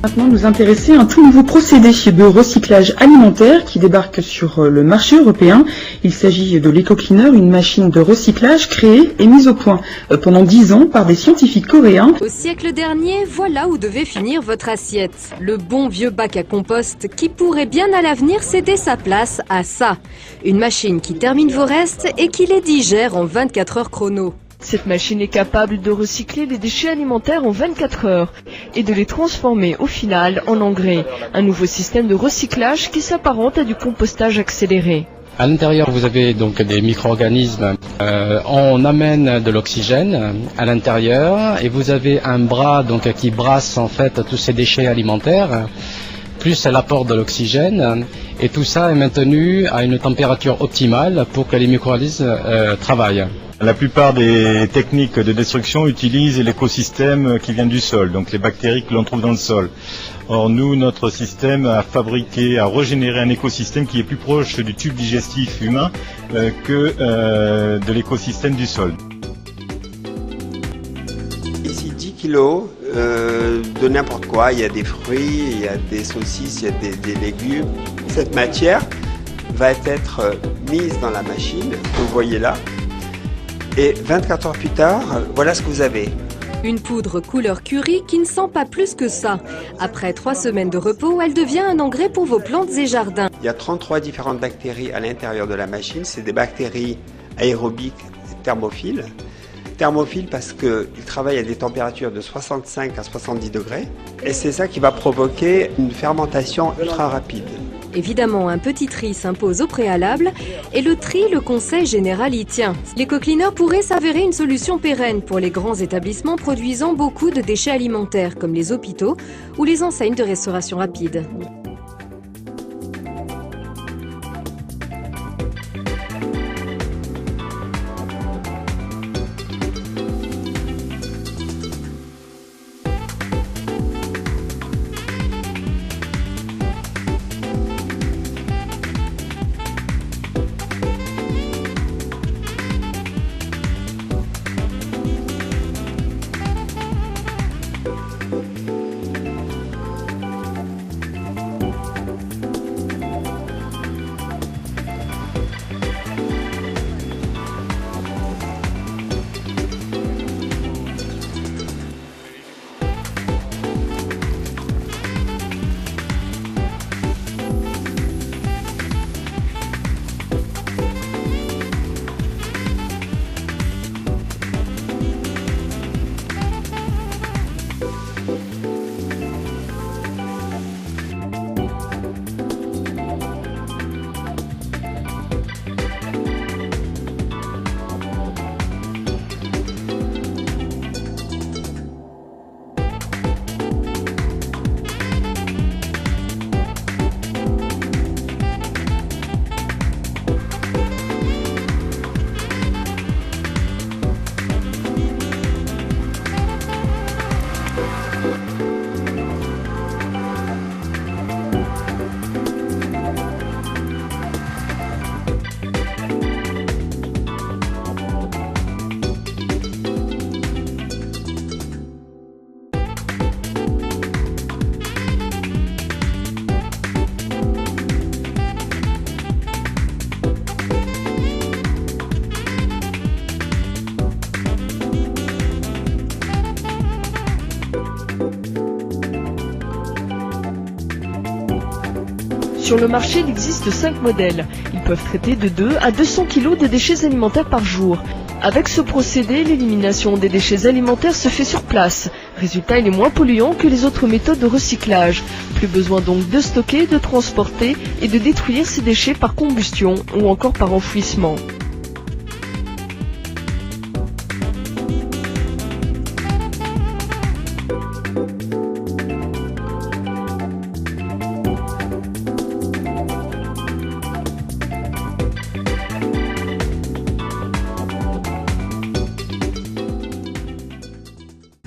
Maintenant, nous intéresser à un tout nouveau procédé de recyclage alimentaire qui débarque sur le marché européen. Il s'agit de l'EcoCleaner, une machine de recyclage créée et mise au point pendant 10 ans par des scientifiques coréens. Au siècle dernier, voilà où devait finir votre assiette. Le bon vieux bac à compost qui pourrait bien à l'avenir céder sa place à ça. Une machine qui termine vos restes et qui les digère en 24 heures chrono. Cette machine est capable de recycler les déchets alimentaires en 24 heures et de les transformer au final en engrais. Un nouveau système de recyclage qui s'apparente à du compostage accéléré. À l'intérieur, vous avez donc des micro-organismes. On amène de l'oxygène à l'intérieur et vous avez un bras donc qui brasse en fait tous ces déchets alimentaires, plus l'apport de l'oxygène. Et tout ça est maintenu à une température optimale pour que les micro-organismes travaillent. La plupart des techniques de destruction utilisent l'écosystème qui vient du sol, donc les bactéries que l'on trouve dans le sol. Or nous, notre système a régénéré un écosystème qui est plus proche du tube digestif humain que de l'écosystème du sol. Ici 10 kilos de n'importe quoi, il y a des fruits, il y a des saucisses, il y a des légumes. Cette matière va être mise dans la machine, que vous voyez là. Et 24 heures plus tard, voilà ce que vous avez. Une poudre couleur curry qui ne sent pas plus que ça. Après 3 semaines de repos, elle devient un engrais pour vos plantes et jardins. Il y a 33 différentes bactéries à l'intérieur de la machine. C'est des bactéries aérobiques thermophiles. Thermophiles parce qu'ils travaillent à des températures de 65 à 70 degrés. Et c'est ça qui va provoquer une fermentation ultra rapide. Évidemment, un petit tri s'impose au préalable et le tri, le conseil général y tient. L'EcoCleaner pourrait s'avérer une solution pérenne pour les grands établissements produisant beaucoup de déchets alimentaires comme les hôpitaux ou les enseignes de restauration rapide. Sur le marché, il existe 5 modèles. Ils peuvent traiter de 2 à 200 kg de déchets alimentaires par jour. Avec ce procédé, l'élimination des déchets alimentaires se fait sur place. Résultat, il est moins polluant que les autres méthodes de recyclage. Plus besoin donc de stocker, de transporter et de détruire ces déchets par combustion ou encore par enfouissement.